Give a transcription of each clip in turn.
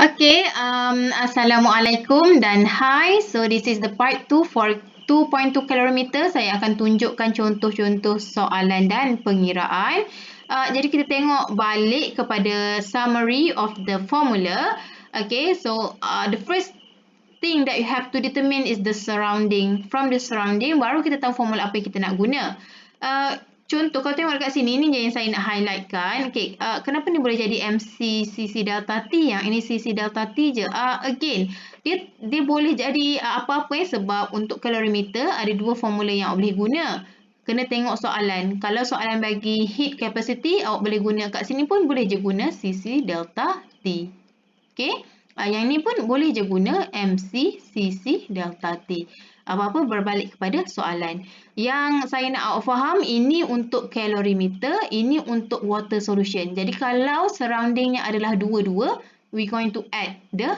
Okay, Assalamualaikum dan hi. So this is the part 2 for 2.2 calorimeter. Saya akan tunjukkan contoh-contoh soalan dan pengiraan. Jadi kita tengok balik kepada summary of the formula. Okay, so the first thing that you have to determine is the surrounding. From the surrounding, baru kita tahu formula apa yang kita nak guna. Contoh, kalau tengok dekat sini, ni yang saya nak highlightkan. Okay, kenapa ni boleh jadi MC CC delta T? Yang ini CC delta T je. Again, dia boleh jadi apa-apa sebab untuk calorimeter ada dua formula yang awak boleh guna. Kena tengok soalan. Kalau soalan bagi heat capacity, awak boleh guna kat sini pun boleh je guna CC delta T. Okay, yang ni pun boleh je guna MC CC delta T. Apa-apa berbalik kepada soalan. Yang saya nak awak faham, ini untuk calorimeter, ini untuk water solution. Jadi kalau surroundingnya adalah dua-dua, we going to add the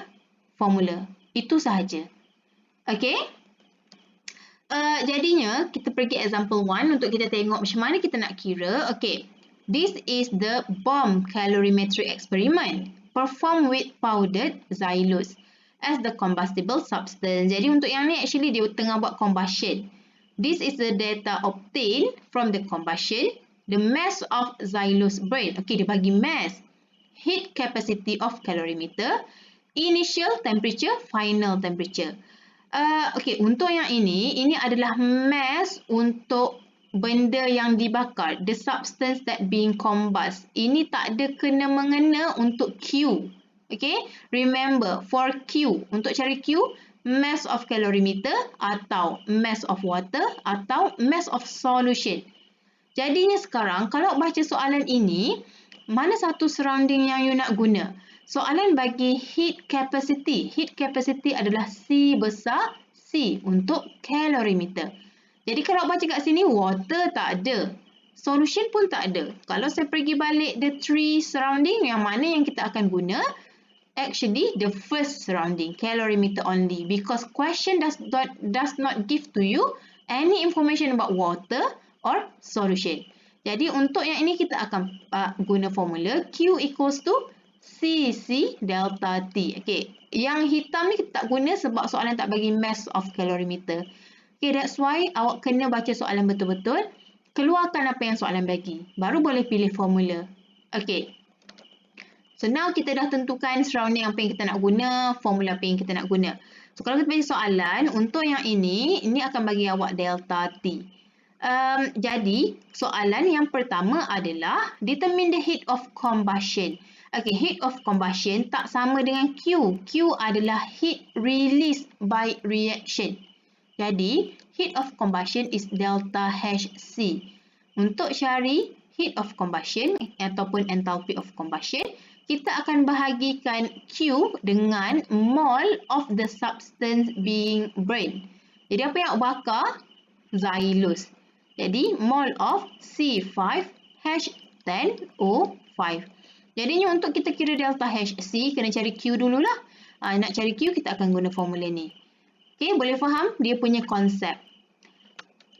formula. Itu sahaja. Okay? Jadinya, kita pergi example 1 untuk kita tengok macam mana kita nak kira. Okay, this is the bomb calorimetric experiment performed with powdered xylose as the combustible substance. Jadi untuk yang ni actually dia tengah buat combustion. This is the data obtained from the combustion. The mass of xylose burned. Okay, dia bagi mass. Heat capacity of calorimeter. Initial temperature, final temperature. Okay, untuk yang ini adalah mass untuk benda yang dibakar. The substance that being combust. Ini tak ada kena-mengena untuk Q. Okay, remember for Q, untuk cari Q, mass of calorimeter atau mass of water atau mass of solution. Jadinya sekarang kalau baca soalan ini, mana satu surrounding yang you nak guna? Soalan bagi heat capacity. Heat capacity adalah C besar C untuk calorimeter. Jadi kalau baca kat sini, water tak ada. Solution pun tak ada. Kalau saya pergi balik the three surrounding, yang mana yang kita akan guna? Actually, the first surrounding, calorimeter only. Because question does not give to you any information about water or solution. Jadi untuk yang ini kita akan guna formula Q equals to CC delta T. Okay, yang hitam ni kita tak guna sebab soalan tak bagi mass of calorimeter. Okay, that's why awak kena baca soalan betul-betul. Keluarkan apa yang soalan bagi. Baru boleh pilih formula. Okay. So now kita dah tentukan surrounding apa yang kita nak guna, formula apa yang kita nak guna. So kalau kita bagi soalan, untuk yang ini akan bagi awak delta T. Jadi soalan yang pertama adalah determine the heat of combustion. Okay, heat of combustion tak sama dengan Q. Q adalah heat released by reaction. Jadi heat of combustion is delta Hc. Untuk cari heat of combustion ataupun enthalpy of combustion, kita akan bahagikan Q dengan mole of the substance being burned. Jadi apa yang bakar? Xylose. Jadi mole of C5H10O5. Jadinya untuk kita kira delta Hc, kena cari Q dululah. Nak cari Q, kita akan guna formula ni. Okay, boleh faham dia punya konsep.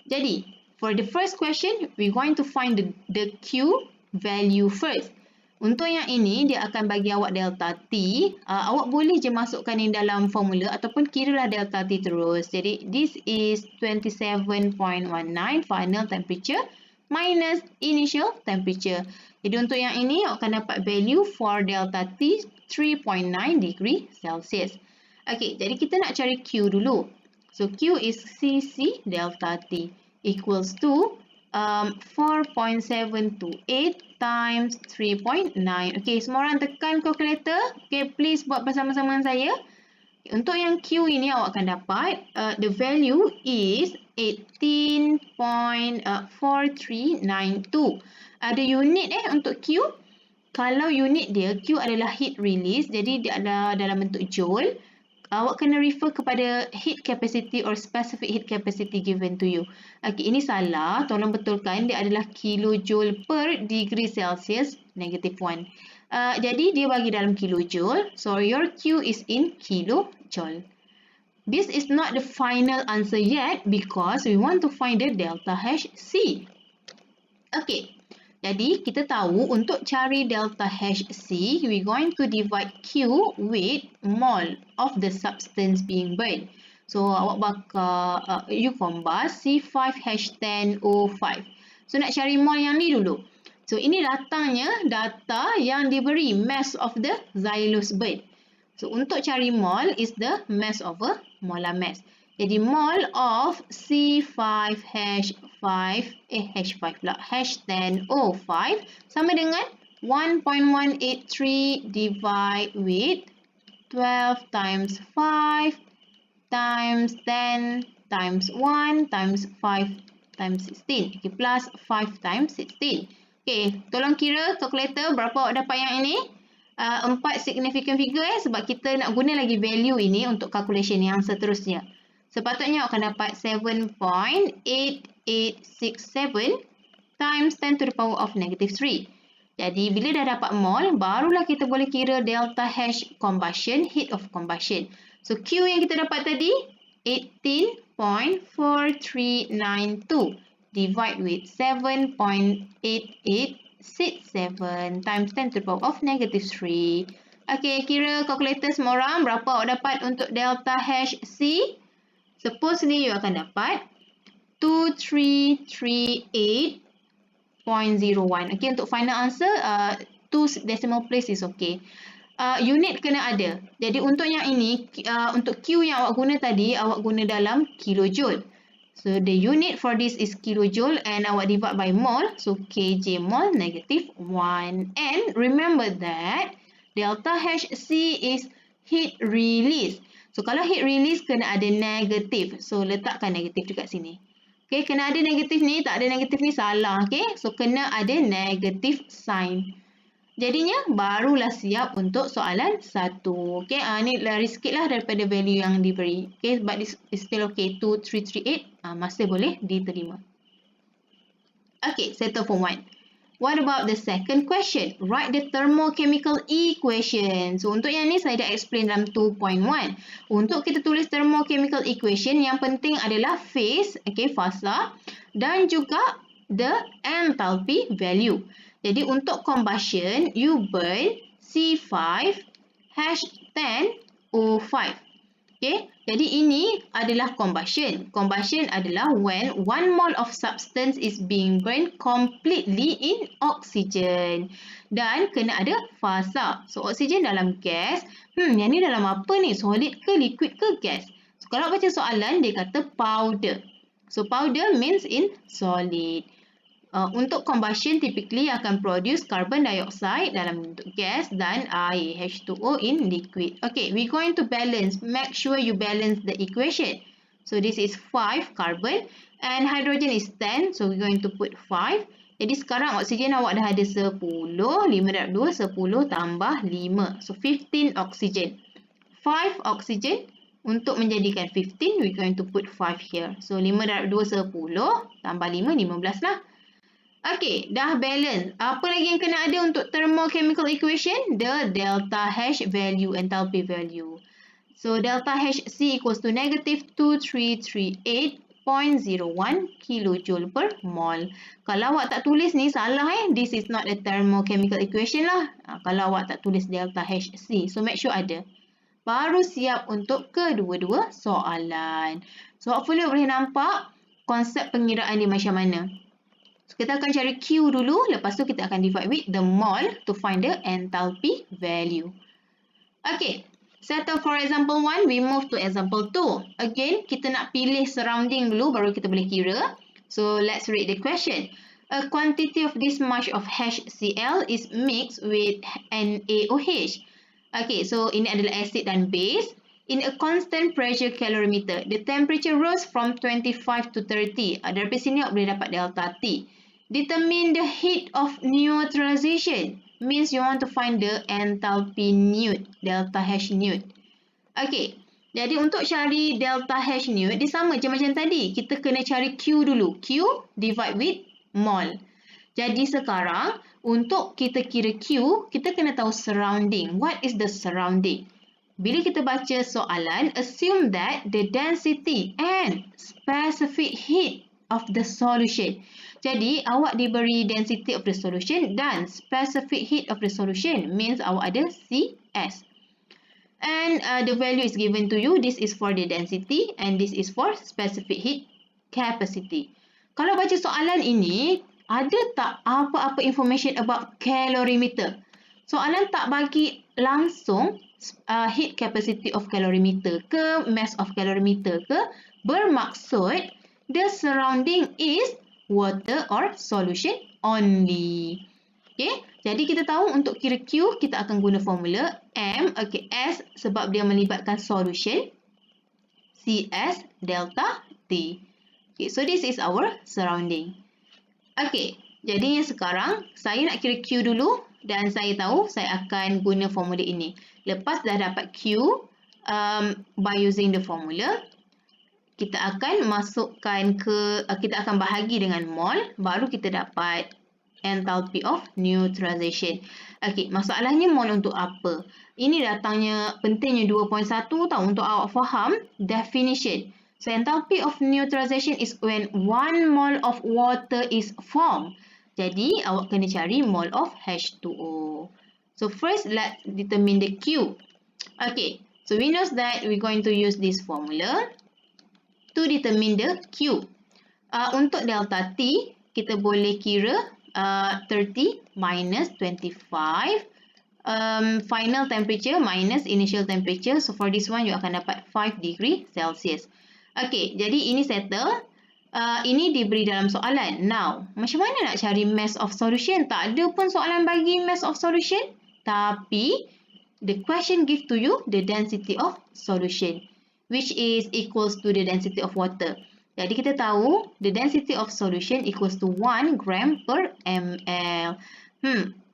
Jadi, for the first question, we're going to find the Q value first. Untuk yang ini, dia akan bagi awak delta T. Awak boleh je masukkan ini dalam formula ataupun kiralah delta T terus. Jadi, this is 27.19 final temperature minus initial temperature. Jadi, untuk yang ini, awak akan dapat value for delta T 3.9 degree Celsius. Okay, jadi kita nak cari Q dulu. So, Q is CC delta T equals to 4.728 times 3.9. Okay, semua orang tekan calculator. Okay, please buat bersama-sama dengan saya. Untuk yang Q ini awak akan dapat the value is 18.4392. Ada unit untuk Q. Kalau unit dia, Q adalah heat release. Jadi dia ada dalam bentuk joule. Awak kena refer kepada heat capacity or specific heat capacity given to you. Okay, ini salah. Tolong betulkan. Dia adalah kilojoule per degree Celsius -1. Jadi dia bagi dalam kilojoule. So your Q is in kilojoule. This is not the final answer yet because we want to find the delta Hc. Okay. Jadi, kita tahu untuk cari delta HC, we going to divide Q with mole of the substance being burned. So, awak bakar, you combust C5H10O5. So, nak cari mole yang ni dulu. So, ini datangnya data yang diberi mass of the xylose burned. So, untuk cari mole is the mass over molar mass. Jadi, mole of C5H5, H5 pula, H10O5 sama dengan 1.183 divide with 12 times 5 times 10 times 1 times 5 times 16. Okay, plus 5 times 16. Okay, tolong kira kalkulator berapa awak dapat yang ini. 4 significant figure sebab kita nak guna lagi value ini untuk calculation yang seterusnya. Sepatutnya awak akan dapat 7.8867 times 10 to the power of negative 3. Jadi, bila dah dapat mole, barulah kita boleh kira delta H combustion, heat of combustion. So, Q yang kita dapat tadi, 18.4392 divide with 7.8867 times 10 to the power of negative 3. Okay, kira kalkulator semua orang, berapa awak dapat untuk delta HC? Supposedly, you akan dapat 2338.01. Okay, untuk final answer, 2 decimal place is okay. Unit kena ada. Jadi, untuk yang ini, untuk Q yang awak guna tadi, awak guna dalam kilojoule. So, the unit for this is kilojoule and awak divide by mole. So, kj mole negative 1. And remember that delta HC is heat release. So, kalau heat release kena ada negatif. So, letakkan negatif dekat sini. Okay, kena ada negatif ni, tak ada negatif ni salah. Okay, so kena ada negatif sign. Jadinya, barulah siap untuk soalan 1. Okay, ni lari sikit lah daripada value yang diberi. Okay, but it's still okay. 2338 masih boleh diterima. Okay, settle for 1. What about the second question? Write the thermochemical equation. So, untuk yang ni saya dah explain dalam 2.1. Untuk kita tulis thermochemical equation, yang penting adalah phase, okay, fasa, dan juga the enthalpy value. Jadi, untuk combustion, you burn C5H10O5. Okay, jadi ini adalah combustion. Combustion adalah when 1 mole of substance is being burned completely in oxygen. Dan kena ada fasa. So, oksigen dalam gas. Yang ni dalam apa ni? Solid ke liquid ke gas? So, kalau baca soalan, dia kata powder. So, powder means in solid. Untuk combustion typically akan produce carbon dioxide dalam bentuk gas dan air H2O in liquid. Okay, we're going to balance. Make sure you balance the equation. So this is 5 carbon and hydrogen is 10. So we're going to put 5. Jadi sekarang oksigen awak dah ada 10. 5 darab 2, 10 tambah 5. So 15 oksigen. 5 oksigen. Untuk menjadikan 15, we're going to put 5 here. So 5 darab 2, 10. Tambah 5, 15 lah. Okay, dah balance. Apa lagi yang kena ada untuk thermochemical equation? The delta H value, enthalpy value. So, delta HC equals to negative 2338.01 kilojoule per mole. Kalau awak tak tulis ni, salah This is not a thermochemical equation lah. Kalau awak tak tulis delta HC. So, make sure ada. Baru siap untuk kedua-dua soalan. So, hopefully boleh nampak konsep pengiraan dia macam mana. So, kita akan cari Q dulu. Lepas tu kita akan divide with the mole to find the enthalpy value. Okay. Settle for example 1. We move to example 2. Again, kita nak pilih surrounding dulu baru kita boleh kira. So, let's read the question. A quantity of this much of HCl is mixed with NaOH. Okay, so ini adalah acid dan base. In a constant pressure calorimeter, the temperature rose from 25 to 30. Dari sini awak boleh dapat delta T. Determine the heat of neutralization. Means you want to find the enthalpy newt, delta H newt. Okay, jadi untuk cari delta H newt, dia sama je macam tadi. Kita kena cari Q dulu. Q divide with mole. Jadi sekarang, untuk kita kira Q, kita kena tahu surrounding. What is the surrounding? Bila kita baca soalan, assume that the density and specific heat of the solution. Jadi, awak diberi density of the solution dan specific heat of the solution. Means awak ada CS. And the value is given to you. This is for the density and this is for specific heat capacity. Kalau baca soalan ini, ada tak apa-apa information about calorimeter? Soalan tak bagi langsung heat capacity of calorimeter ke, mass of calorimeter ke, bermaksud the surrounding is water or solution only. Okay, jadi kita tahu untuk kira Q, kita akan guna formula M, okay, S sebab dia melibatkan solution, CS delta T. Okay, so this is our surrounding. Okay, jadinya sekarang saya nak kira Q dulu dan saya tahu saya akan guna formula ini. Lepas dah dapat Q by using the formula, kita akan masukkan ke, kita akan bahagi dengan mol, baru kita dapat enthalpy of neutralization. Okay, masalahnya mol untuk apa? Ini datangnya pentingnya 2.1 tau untuk awak faham definition. So, enthalpy of neutralization is when 1 mole of water is formed. Jadi, awak kena cari mole of H2O. So, first, let's determine the Q. Okay, so we know that we're going to use this formula to determine the Q. Untuk delta T, kita boleh kira 30 minus 25. Final temperature minus initial temperature. So, for this one, you akan dapat 5 degree Celsius. Okay, jadi ini settle. Ini diberi dalam soalan. Now, macam mana nak cari mass of solution? Tak ada pun soalan bagi mass of solution. Tapi, the question give to you the density of solution, which is equals to the density of water. Jadi, kita tahu the density of solution equals to 1 gram per ml.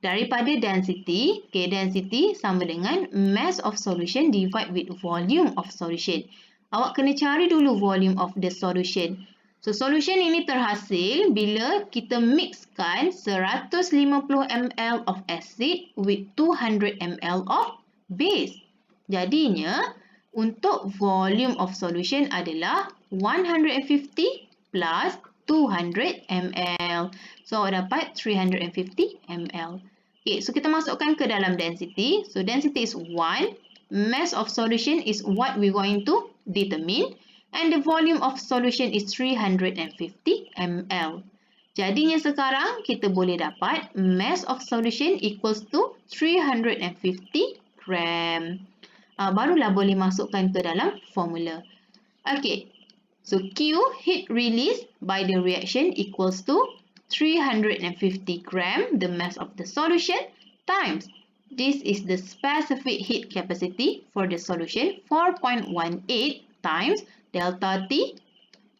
Daripada density, okay, density sama dengan mass of solution divide with volume of solution. Awak kena cari dulu volume of the solution. So, solution ini terhasil bila kita mixkan 150 ml of acid with 200 ml of base. Jadinya, untuk volume of solution adalah 150 plus 200 ml. So, awak dapat 350 ml. Okay, so kita masukkan ke dalam density. So, density is 1. Mass of solution is what we're going to determine. And the volume of solution is 350 ml. Jadinya sekarang kita boleh dapat mass of solution equals to 350 gram. Barulah boleh masukkan ke dalam formula. Okay. So, Q, heat release by the reaction equals to 350 gram, the mass of the solution, times. This is the specific heat capacity for the solution, 4.18 times delta T,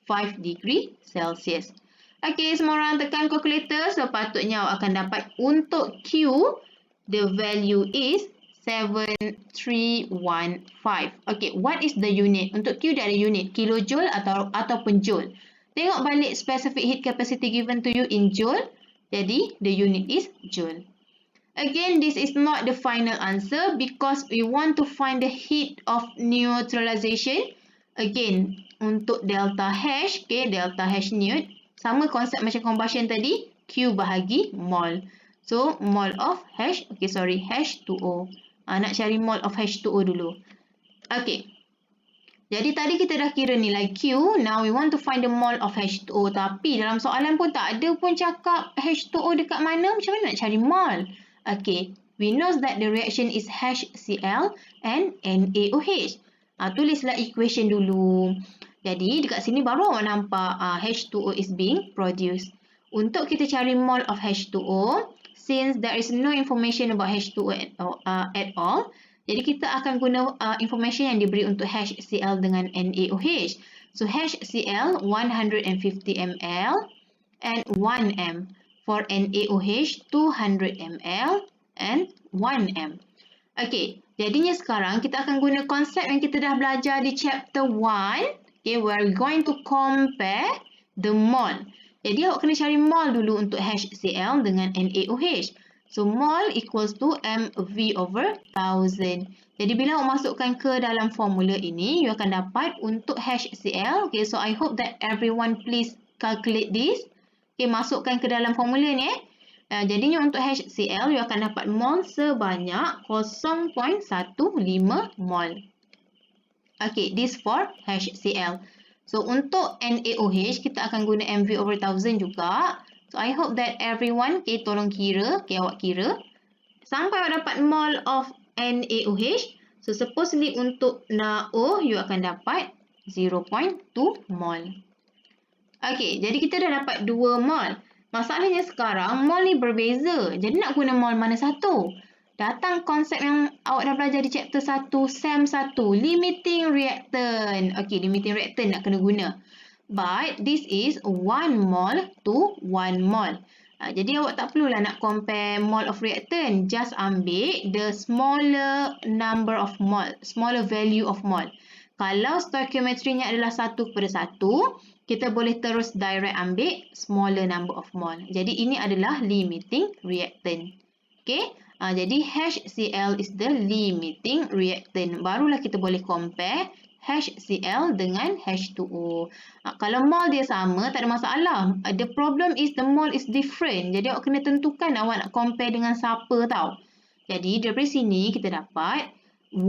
5 degree Celsius. Okay, semua orang tekan calculator. So, patutnya awak akan dapat untuk Q, the value is 7315. Okay, what is the unit? Untuk Q dia ada unit, kilojoule ataupun joule. Tengok balik specific heat capacity given to you in joule. Jadi, the unit is joule. Again, this is not the final answer because we want to find the heat of neutralization. Again, untuk delta H, okay, delta H neut, sama konsep macam combustion tadi, Q bahagi mol. So, mol of H, okay, sorry, H2O. Nak cari mol of H2O dulu. Okay. Jadi, tadi kita dah kira nilai Q. Now, we want to find the mol of H2O. Tapi, dalam soalan pun tak ada pun cakap H2O dekat mana. Macam mana nak cari mol? Okay. We know that the reaction is HCl and NaOH. Tulislah equation dulu. Jadi, dekat sini baru awak nampak H2O is being produced. Untuk kita cari mol of H2O, since there is no information about H2O at all, jadi kita akan guna information yang diberi untuk HCl dengan NaOH. So, HCl 150 ml and 1 m. For NaOH 200 ml and 1 m. Okay, jadinya sekarang kita akan guna konsep yang kita dah belajar di chapter 1. Okay, we're going to compare the mol. Jadi, awak kena cari mol dulu untuk HCl dengan NaOH. So, mol equals to mV over 1000. Jadi, bila awak masukkan ke dalam formula ini, you akan dapat untuk HCl. Okay, so I hope that everyone please calculate this. Okay, masukkan ke dalam formula ni jadinya untuk HCl, you akan dapat mol sebanyak 0.15 mol. Okay, this for HCl. So, untuk NaOH, kita akan guna mv over 1000 juga. So, I hope that everyone, okay, tolong kira, okay, awak kira. Sampai awak dapat mol of NaOH. So, supposedly untuk NaO, you akan dapat 0.2 mol. Okay, jadi kita dah dapat 2 mol. Masalahnya sekarang, mol ni berbeza. Jadi, nak guna mol mana satu? Datang konsep yang awak dah belajar di chapter 1, SEM 1, limiting reactant. Okay, limiting reactant nak kena guna. But this is 1 mol to 1 mol. Jadi awak tak perlulah nak compare mol of reactant. Just ambil the smaller number of mol, smaller value of mol. Kalau stoichiometry-nya adalah 1/1, kita boleh terus direct ambil smaller number of mol. Jadi ini adalah limiting reactant. Okay. Jadi HCl is the limiting reactant. Barulah kita boleh compare HCl dengan H2O. Kalau mol dia sama, tak ada masalah. The problem is the mol is different. Jadi awak kena tentukan awak nak compare dengan siapa tau. Jadi daripada sini kita dapat 1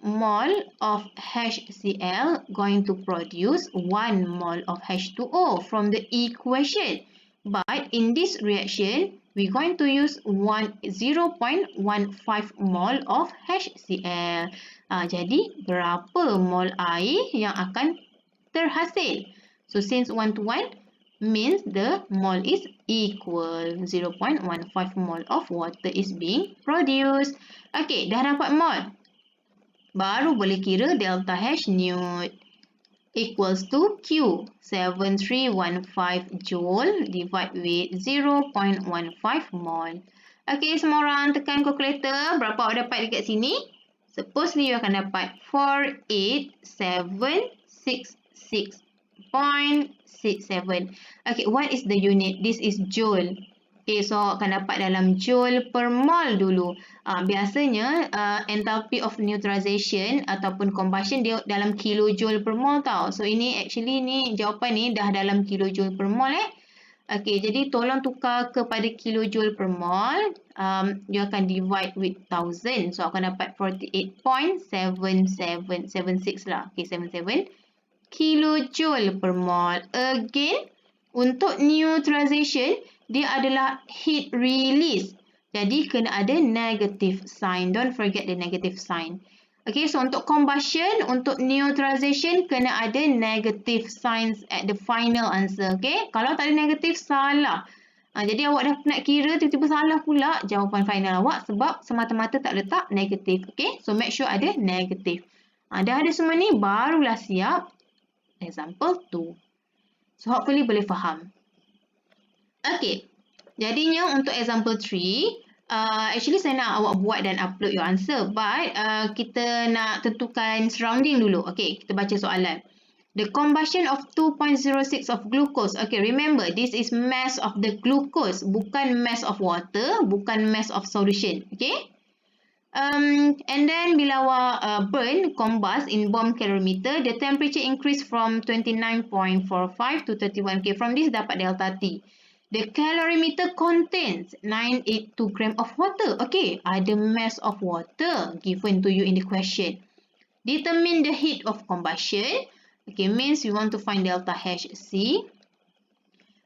mol of HCl going to produce 1 mol of H2O from the equation. But in this reaction, we're going to use 0.15 mol of HCl. Jadi, berapa mol air yang akan terhasil? So, since 1 to 1 means the mol is equal. 0.15 mol of water is being produced. Okay, dah dapat mol. Baru boleh kira delta H newt equals to Q, 7315 joule divide with 0.15 mol. Okay, semua orang tekan kalkulator. Berapa awak dapat dekat sini? Supposedly you akan dapat 4876.67. Okay, what is the unit? This is joule. Okay, so akan dapat dalam joule per mol dulu. Biasanya enthalpy of neutralization ataupun combustion dia dalam kilojoule per mol tau. So ini actually ni jawapan ni dah dalam kilojoule per mol Okay, jadi tolong tukar kepada kilojoule per mol. You akan divide with 1000. So akan dapat 48.7776 lah. Okay, 77 kilojoule per mol. Again, untuk neutralization dia adalah heat release. Jadi, kena ada negative sign. Don't forget the negative sign. Okay, so untuk combustion, untuk neutralization, kena ada negative signs at the final answer. Okay, kalau tak ada negative, salah. Jadi, awak dah nak kira, tiba-tiba salah pula jawapan final awak sebab semata-mata tak letak negatif. Okay, so make sure ada negatif. Dah ada semua ni, barulah siap example 2. So, hopefully boleh faham. Okay, jadinya untuk example 3, actually saya nak awak buat dan upload your answer, but kita nak tentukan surrounding dulu. Okay, kita baca soalan. The combustion of 2.06 of glucose. Okay, remember this is mass of the glucose, bukan mass of water, bukan mass of solution. Okay. And then bila awak combust in bomb calorimeter, the temperature increase from 29.45 to 31. Okay, from this dapat delta T. The calorimeter contains 982 gram of water. Okay, ada mass of water given to you in the question. Determine the heat of combustion. Okay, means you want to find delta Hc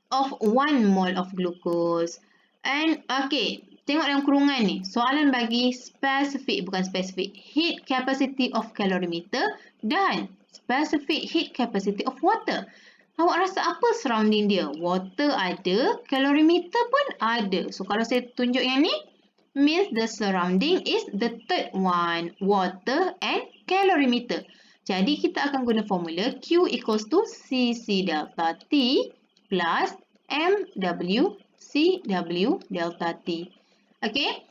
of 1 mole of glucose. And okay, tengok dalam kurungan ni. Soalan bagi specific, bukan specific, heat capacity of calorimeter dan specific heat capacity of water. Awak rasa apa surrounding dia? Water ada, calorimeter pun ada. So, kalau saya tunjuk yang ni, means the surrounding is the third one, water and calorimeter. Jadi, kita akan guna formula Q equals to CC delta T plus MW CW delta T. Okay,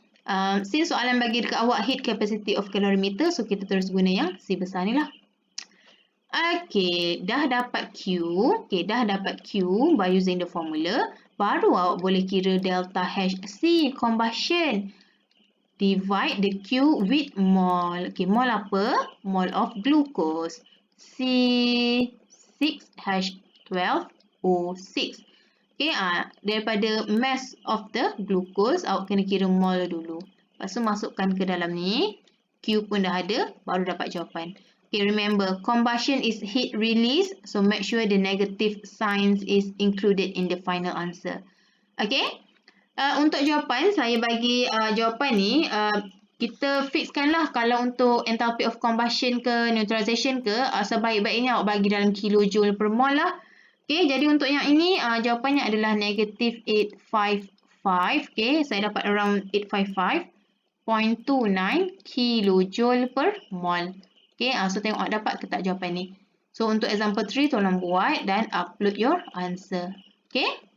since soalan bagi dekat awak heat capacity of calorimeter, so kita terus guna yang C besar ni lah. Okay, dah dapat Q. Okay, dah dapat Q by using the formula. Baru awak boleh kira delta Hc combustion. Divide the Q with mole. Okay, mole apa? Mole of glucose. C6H12O6. Okay, daripada mass of the glucose, awak kena kira mol dulu. Lepas tu masukkan ke dalam ni. Q pun dah ada, baru dapat jawapan. Okay, remember, combustion is heat release. So, make sure the negative signs is included in the final answer. Okay, untuk jawapan, saya bagi jawapan ni, kita fixkanlah kalau untuk enthalpy of combustion ke neutralization ke, sebaik-baiknya awak bagi dalam kilojoule per mol lah. Okay, jadi untuk yang ini jawapannya adalah negative 855. Okay, saya dapat around 855.29 kilojoule per mol. Okay, so tengok awak dapat ke tak jawapan ni. So untuk example 3 tolong buat dan upload your answer. Okay.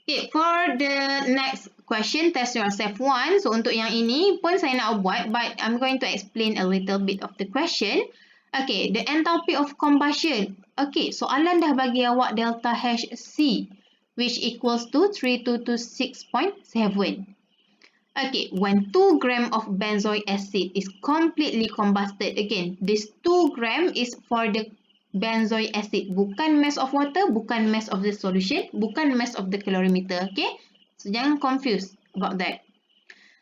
Okay, for the next question, test yourself 1. So untuk yang ini pun saya nak buat, but I'm going to explain a little bit of the question. Okay, the enthalpy of combustion. Okay, soalan dah bagi awak delta HC, which equals to 3226.7. Okay, when 2 gram of benzoic acid is completely combusted, again, this 2 gram is for the benzoic acid, bukan mass of water, bukan mass of the solution, bukan mass of the calorimeter. Okay, so jangan confused about that.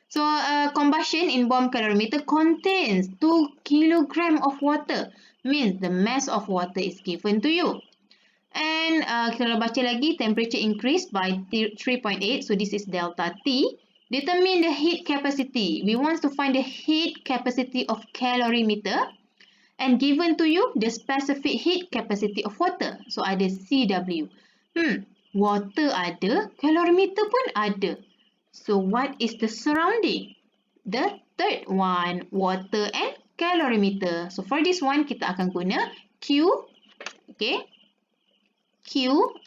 So, combustion in bomb calorimeter contains 2 kilogram of water. Means the mass of water is given to you. And kalau baca lagi, temperature increased by 3.8. So, this is delta T. Determine the heat capacity. We want to find the heat capacity of calorimeter. And given to you, the specific heat capacity of water. So, ada CW. Water ada, calorimeter pun ada. So, what is the surrounding? The third one, water and calorimeter. So, for this one, kita akan guna Q. Okay. Q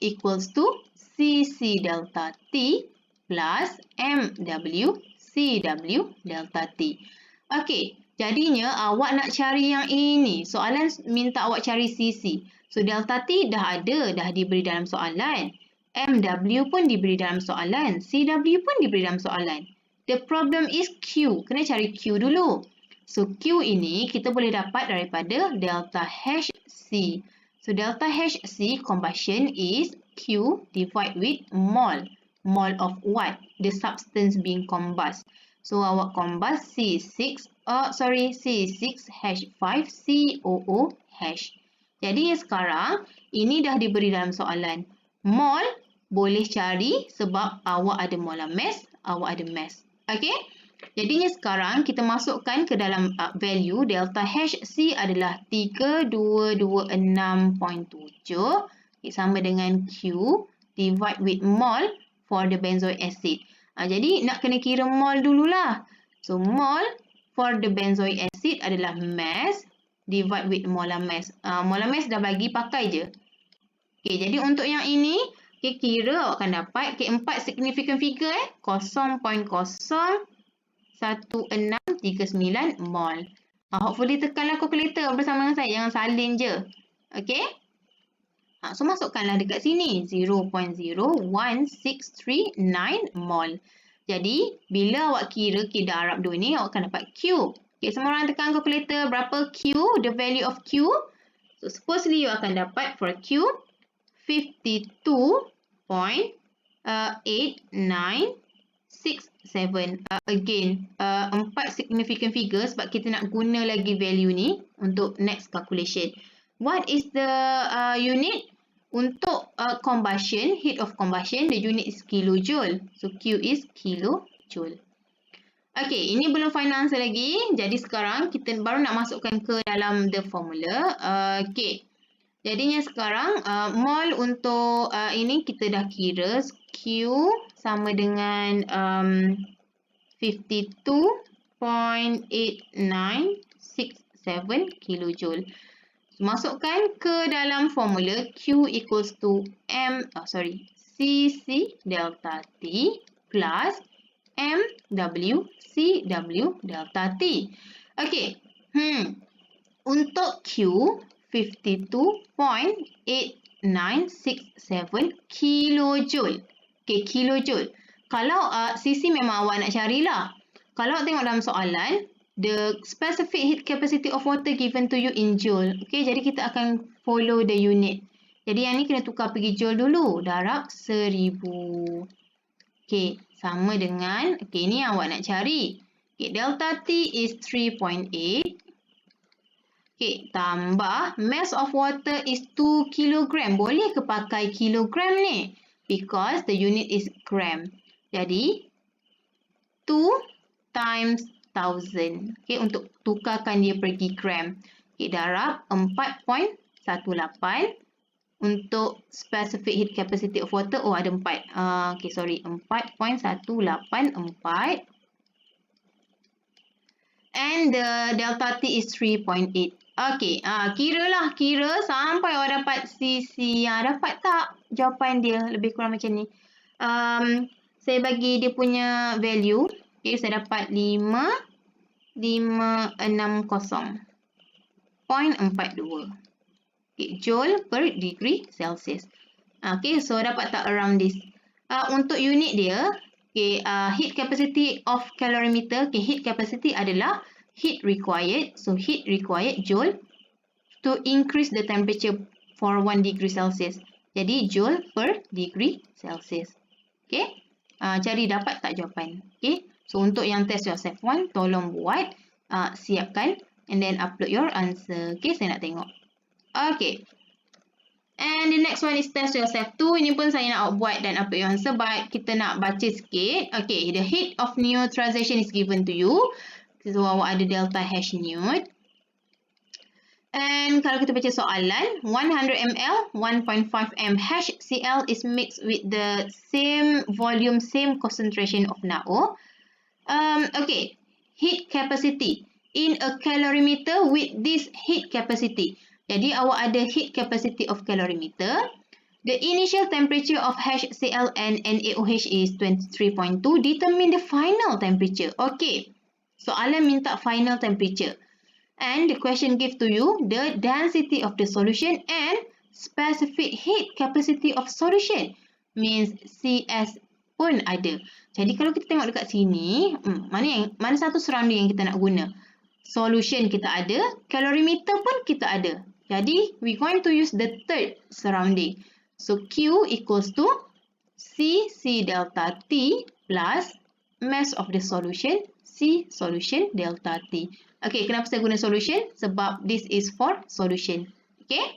equals to CC delta T plus MW CW delta T. Okay. Jadinya, awak nak cari yang ini. Soalan minta awak cari CC. So, delta T dah ada, dah diberi dalam soalan. MW pun diberi dalam soalan. CW pun diberi dalam soalan. The problem is Q. Kena cari Q dulu. So, Q ini kita boleh dapat daripada delta HC. So, delta HC combustion is Q divided with mol. Mol of what? The substance being combust. So, awak combust C6H5COOH. Jadi, sekarang ini dah diberi dalam soalan. Mol boleh cari sebab awak ada molar mass, awak ada mass. Okay? Jadinya sekarang kita masukkan ke dalam value delta HC adalah 3226.7. Okay, sama dengan Q divide with mol for the benzoic acid. Jadi nak kena kira mol dululah. So mol for the benzoic acid adalah mass divide with molar mass. Molar mass dah bagi, pakai je. Okay, jadi untuk yang ini, okay, kira awak akan dapat 4 significant figure 0.01639 mol. Hopefully tekanlah calculator bersama dengan saya, jangan salin je. Okay. So masukkanlah dekat sini 0.01639 mol. Jadi bila awak kira darab 2 ni, awak akan dapat Q. Okay, semua orang tekan calculator berapa Q, the value of Q. So supposedly you akan dapat for Q 52.8967. Again, 4 significant figures sebab kita nak guna lagi value ni untuk next calculation. What is the unit? Untuk combustion, heat of combustion, the unit is kilojoule. So, Q is kilojoule. Okay, ini belum final answer lagi. Jadi, sekarang kita baru nak masukkan ke dalam the formula. Okay. Jadinya sekarang mol untuk ini kita dah kira Q sama dengan 52.8967 kilojoule. So, masukkan ke dalam formula Q equals to CC delta T plus MW CW delta T. Okay. Untuk Q 52.8967 kilojoule. Okay, kilojoule. Kalau CC memang awak nak carilah. Kalau awak tengok dalam soalan, the specific heat capacity of water given to you in joule. Okay, jadi kita akan follow the unit. Jadi yang ni kena tukar pergi joule dulu. Darab 1000. Okey, sama dengan, okey, ni yang awak nak cari. Okey, delta T is 3.8. Okey, tambah mass of water is 2 kg. Boleh ke pakai kilogram ni? Because the unit is gram. Jadi, 2 times 1000. Okey, untuk tukarkan dia pergi gram. Okey, darab 4.18. Untuk specific heat capacity of water, oh ada 4. Okey, sorry. 4.184. And the delta T is 3.8. Okey, kira sampai awak dapat CC. Dapat tak jawapan dia? Lebih kurang macam ni. Saya bagi dia punya value. Okey, saya dapat 5.560.42. Okay, joule per degree Celsius. Okay, so dapat tak around this? Untuk unit dia, okay, heat capacity of calorimeter, okay, heat capacity adalah heat required. So, heat required joule to increase the temperature for 1 degree Celsius. Jadi, joule per degree Celsius. Okay, cari dapat tak jawapan. Okay, so untuk yang test yourself 1, tolong buat, siapkan and then upload your answer. Okay, saya nak tengok. Okay. And the next one is test yourself 2. Ini pun saya nak buat dan upload your answer. But kita nak baca sikit. Okay. The heat of neutralization is given to you. So, awak ada delta H neut. And kalau kita baca soalan, 100 ml, 1.5 m HCl is mixed with the same volume, same concentration of NaO. Okay. Heat capacity. In a calorimeter with this heat capacity. Jadi, awak ada heat capacity of calorimeter. The initial temperature of HCl and NaOH is 23.2. Determine the final temperature. Okay. Soalan minta final temperature. And the question give to you the density of the solution and specific heat capacity of solution. Means CS pun ada. Jadi, kalau kita tengok dekat sini, mana satu surrounding yang kita nak guna? Solution kita ada, calorimeter pun kita ada. Jadi, we going to use the third surrounding. So, Q equals to C delta T plus mass of the solution, C solution delta T. Okay, kenapa saya guna solution? Sebab this is for solution. Okay?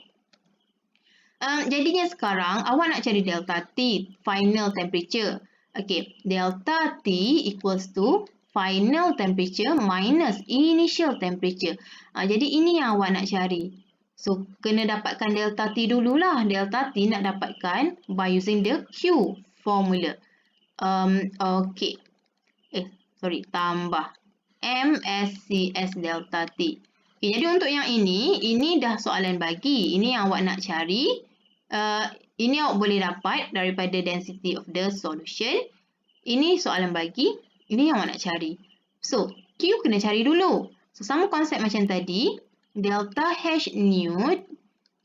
Jadinya sekarang, awak nak cari delta T, final temperature. Okay, delta T equals to final temperature minus initial temperature. Jadi, ini yang awak nak cari. So, kena dapatkan delta T dululah. Delta T nak dapatkan by using the Q formula. Okay. Tambah MSCS delta T. Okay, jadi untuk yang ini dah soalan bagi. Ini yang awak nak cari. Ini awak boleh dapat daripada density of the solution. Ini soalan bagi. Ini yang awak nak cari. So, Q kena cari dulu. So, sama konsep macam tadi. Delta H neut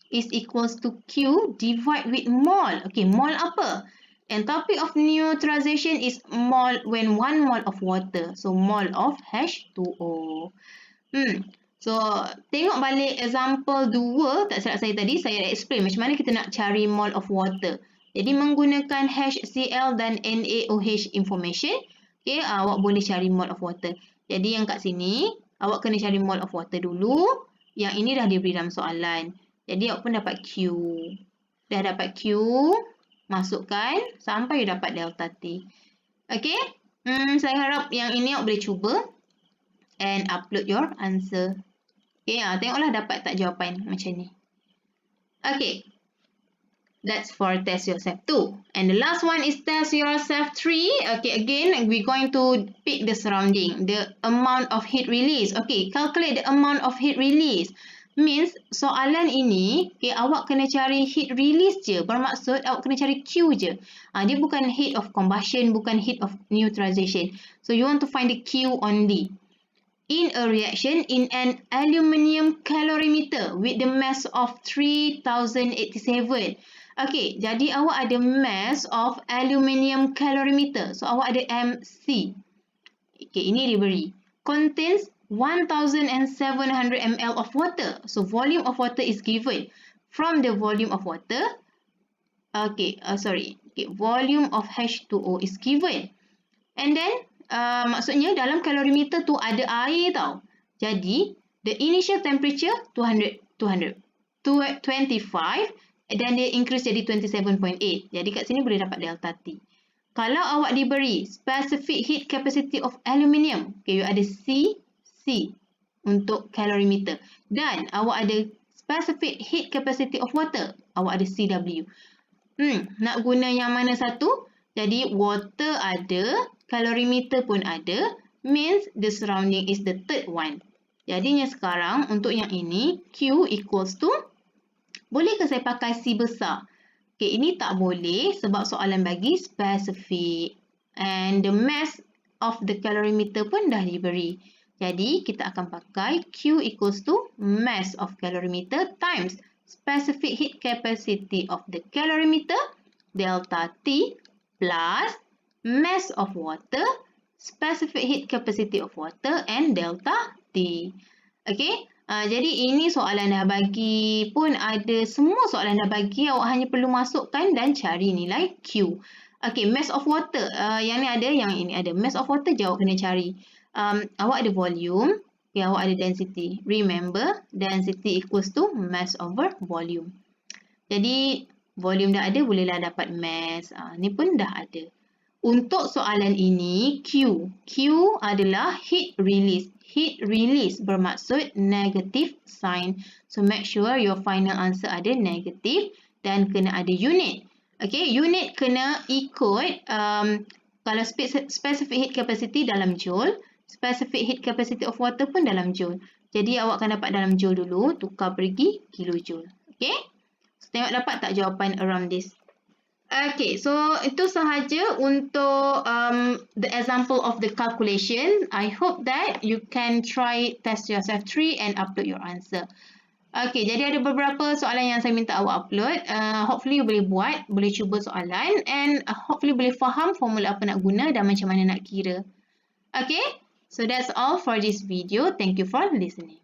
is equals to Q divide with mol. Okay, mol apa? Enthalpy of neutralization is mol when 1 mol of water. So, mol of H2O. So, tengok balik example 2. Tak silap saya tadi, saya dah explain macam mana kita nak cari mol of water. Jadi, menggunakan HCl dan NaOH information, okay, awak boleh cari mol of water. Jadi, yang kat sini, awak kena cari mol of water dulu. Yang ini dah diberi dalam soalan. Jadi, awak pun dapat Q. Dah dapat Q. Masukkan sampai dapat delta T. Okay. Saya harap yang ini awak boleh cuba. And upload your answer. Okay. Tengoklah dapat tak jawapan macam ni. Okay. That's for test yourself 2. And the last one is test yourself 3. Okay. Again, we're going to pick the surrounding. The amount of heat release. Okay. Calculate the amount of heat release. Means soalan ini, okay, awak kena cari heat release je. Bermaksud awak kena cari Q je. Dia bukan heat of combustion, bukan heat of neutralization. So, you want to find the Q only. In a reaction in an aluminium calorimeter with the mass of 3087. Okay, jadi awak ada mass of aluminium calorimeter. So, awak ada MC. Okay, ini diberi. Contains 1700 ml of water. So, volume of water is given. from the volume of water. Okay, volume of H2O is given. And then, maksudnya dalam calorimeter tu ada air tau. Jadi, the initial temperature 25 dan dia increase jadi 27.8. Jadi kat sini boleh dapat delta T. Kalau awak diberi specific heat capacity of aluminium, okay, you ada C untuk calorimeter. Dan awak ada specific heat capacity of water, awak ada CW. Nak guna yang mana satu? Jadi water ada, calorimeter pun ada, means the surrounding is the third one. Jadinya sekarang untuk yang ini, Q equals to, boleh ke saya pakai C besar? Okay, ini tak boleh sebab soalan bagi specific. And the mass of the calorimeter pun dah diberi. Jadi kita akan pakai Q equals to mass of calorimeter times specific heat capacity of the calorimeter, delta T, plus mass of water, specific heat capacity of water, and delta T. Okay, jadi ini soalan dah bagi pun ada, semua soalan dah bagi, awak hanya perlu masukkan dan cari nilai Q. Okay, mass of water, yang ni ada, yang ini ada. Mass of water je awak kena cari. Awak ada volume, okay, awak ada density. Remember, density equals to mass over volume. Jadi, volume dah ada, bolehlah dapat mass. Ni pun dah ada. Untuk soalan ini, Q adalah heat release. Heat release bermaksud negative sign. So, make sure your final answer ada negative dan kena ada unit. Okay, unit kena ikut kalau specific heat capacity dalam joule, specific heat capacity of water pun dalam joule. Jadi, awak akan dapat dalam joule dulu, tukar pergi kilojoule. Okay, so, tengok dapat tak jawapan around this? Okay, so itu sahaja untuk the example of the calculation. I hope that you can try test yourself 3 and upload your answer. Okay, jadi ada beberapa soalan yang saya minta awak upload. Hopefully you boleh buat, boleh cuba soalan and hopefully boleh faham formula apa nak guna dan macam mana nak kira. Okay, so that's all for this video. Thank you for listening.